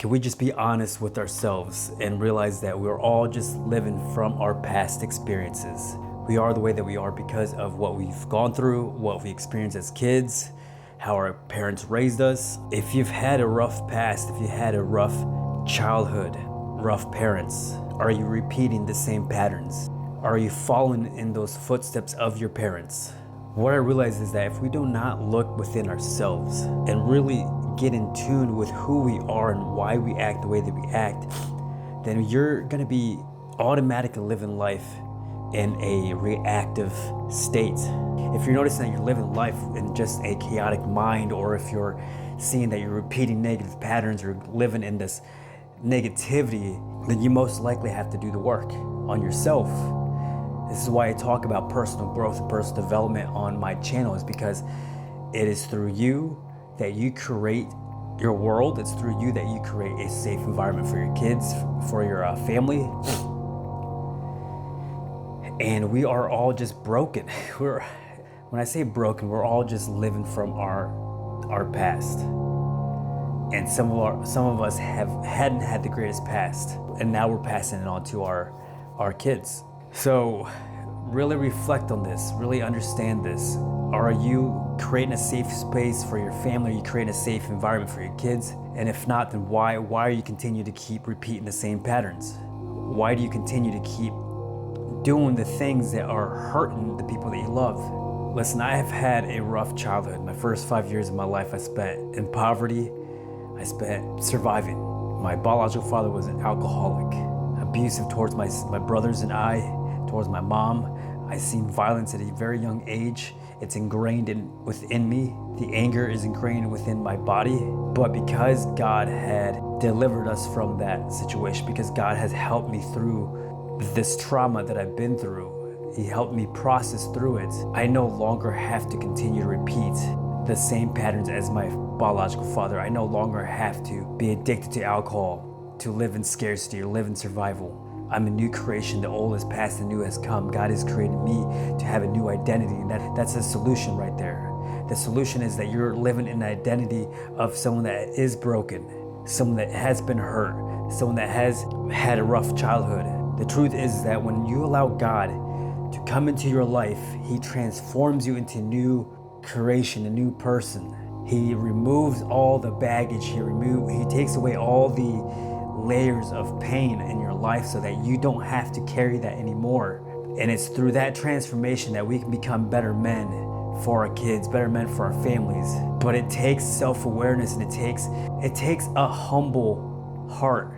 Can we just be honest with ourselves and realize that we're all just living from our past experiences? We are the way that we are because of what we've gone through, what we experienced as kids, how our parents raised us. If you've had a rough past, if you had a rough childhood, rough parents, are you repeating the same patterns? Are you following in those footsteps of your parents? What I realize is that if we do not look within ourselves and really get in tune with who we are and why we act the way that we act, then you're gonna be automatically living life in a reactive state. If you're noticing that you're living life in just a chaotic mind, or if you're seeing that you're repeating negative patterns or living in this negativity, then you most likely have to do the work on yourself. This is why I talk about personal growth and personal development on my channel, is because it is through you that you create your world. It's through you that you create a safe environment for your kids, for your family. And we are all just broken. When I say broken, we're all just living from our past. And some of us hadn't had the greatest past, and now we're passing it on to our kids. So really reflect on this, really understand this. Are you creating a safe space for your family? Are you creating a safe environment for your kids? And if not, then why are you continue to keep repeating the same patterns? Why do you continue to keep doing the things that are hurting the people that you love? Listen, I have had a rough childhood. My first 5 years of my life I spent in poverty. I spent surviving. My biological father was an alcoholic, abusive towards my brothers and I, towards my mom. I seen violence at a very young age. It's ingrained within me. The anger is ingrained within my body. But because God had delivered us from that situation, because God has helped me through this trauma that I've been through, He helped me process through it, I no longer have to continue to repeat the same patterns as my biological father. I no longer have to be addicted to alcohol, to live in scarcity or live in survival. I'm a new creation. The old is past, the new has come. God has created me to have a new identity, and that's the solution right there. The solution is that you're living in the identity of someone that is broken, someone that has been hurt, someone that has had a rough childhood. The truth is that when you allow God to come into your life, He transforms you into new creation, a new person. He removes all the baggage. He takes away all the layers of pain in your life so that you don't have to carry that anymore. And it's through that transformation that we can become better men for our kids, better men for our families. But it takes self-awareness, and it takes a humble heart,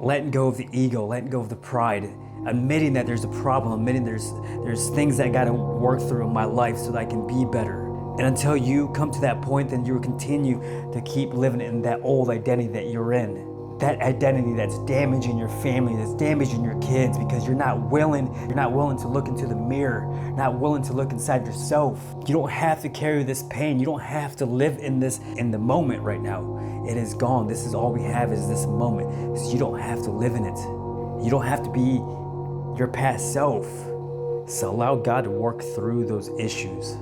letting go of the ego, letting go of the pride, admitting that there's a problem, admitting there's things that I gotta work through in my life so that I can be better. And until you come to that point, then you will continue to keep living in that old identity that you're in. That identity that's damaging your family, that's damaging your kids, because you're not willing to look into the mirror, not willing to look inside yourself. You don't have to carry this pain. You don't have to live in the moment right now. It is gone. This is all we have, is this moment. So you don't have to live in it. You don't have to be your past self. So allow God to work through those issues.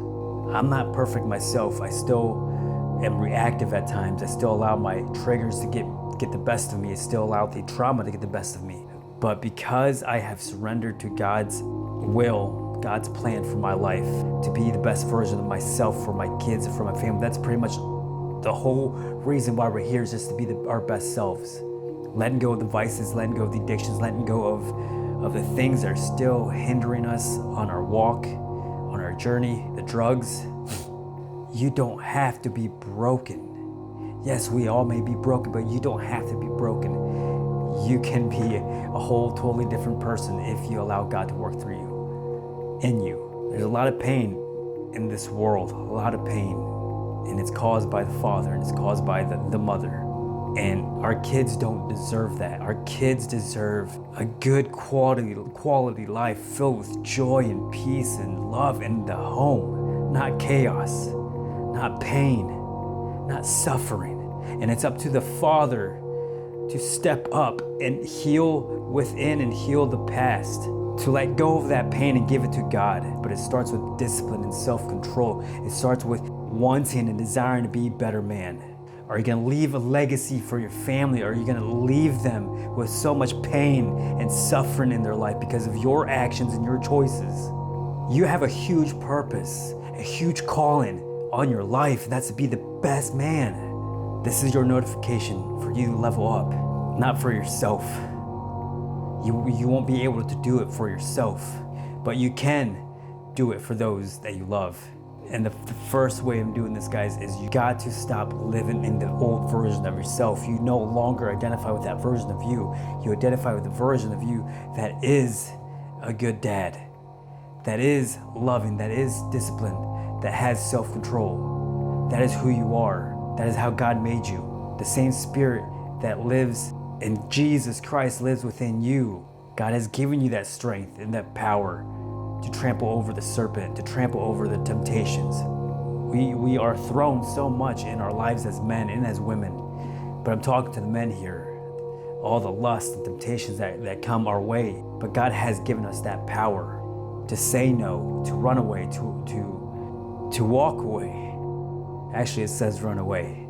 I'm not perfect myself. I still am reactive at times. I still allow my triggers to get the best of me. I still allow the trauma to get the best of me. But because I have surrendered to God's will, God's plan for my life, to be the best version of myself for my kids and for my family, that's pretty much the whole reason why we're here, is just to be our best selves. Letting go of the vices, letting go of the addictions, letting go of the things that are still hindering us on our walk, on our journey, the drugs. You don't have to be broken. Yes, we all may be broken, but you don't have to be broken. You can be a whole totally different person if you allow God to work through you, in you. There's a lot of pain in this world, a lot of pain, and it's caused by the father, and it's caused by the mother. And our kids don't deserve that. Our kids deserve a good quality life filled with joy and peace and love in the home, not chaos, not pain, not suffering. And it's up to the Father to step up and heal within and heal the past, to let go of that pain and give it to God. But it starts with discipline and self-control. It starts with wanting and desiring to be a better man. Are you gonna leave a legacy for your family? Or are you gonna leave them with so much pain and suffering in their life because of your actions and your choices? You have a huge purpose, a huge calling on your life, and that's to be the best man. This is your notification for you to level up, not for yourself. You won't be able to do it for yourself, but you can do it for those that you love. And the first way of doing this, guys, is you got to stop living in the old version of yourself. You no longer identify with that version of you. You identify with the version of you that is a good dad, that is loving, that is disciplined, that has self-control. That is who you are. That is how God made you. The same spirit that lives in Jesus Christ lives within you. God has given you that strength and that power to trample over the serpent, to trample over the temptations. We are thrown so much in our lives as men and as women, but I'm talking to the men here. All the lust and temptations that come our way, but God has given us that power to say no, to run away, to walk away. Actually, it says run away,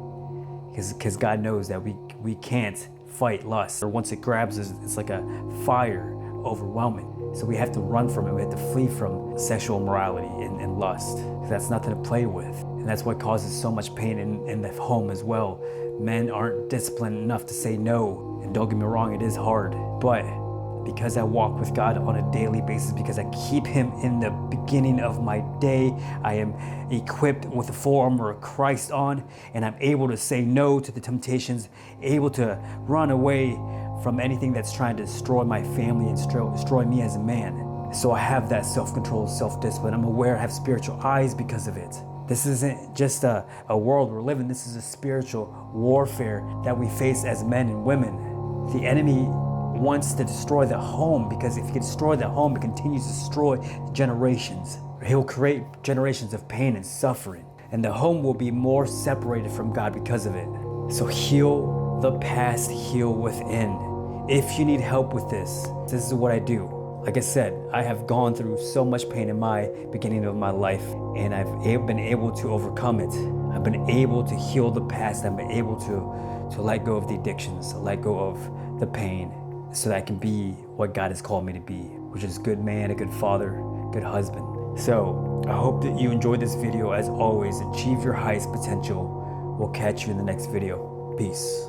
because God knows that we can't fight lust. Or once it grabs us, it's like a fire, overwhelming. So we have to run from it. We have to flee from sexual immorality and lust. That's nothing to play with. And that's what causes so much pain in the home as well. Men aren't disciplined enough to say no. And don't get me wrong, it is hard. But because I walk with God on a daily basis, because I keep Him in the beginning of my day, I am equipped with the full armor of Christ on, and I'm able to say no to the temptations, able to run away from anything that's trying to destroy my family and destroy me as a man. So I have that self-control, self-discipline. I'm aware, I have spiritual eyes because of it. This isn't just a world we're living, this is a spiritual warfare that we face as men and women. The enemy wants to destroy the home, because if he can destroy the home, it continues to destroy generations. He'll create generations of pain and suffering, and the home will be more separated from God because of it. So heal the past, heal within. If you need help with this is what I do. Like I said, I have gone through so much pain in my beginning of my life, and I've been able to overcome it. I've been able to heal the past. I've been able to let go of the addictions, to let go of the pain, so that I can be what God has called me to be, which is a good man, a good father, good husband. So I hope that you enjoyed this video. As always, achieve your highest potential. We'll catch you in the next video. Peace.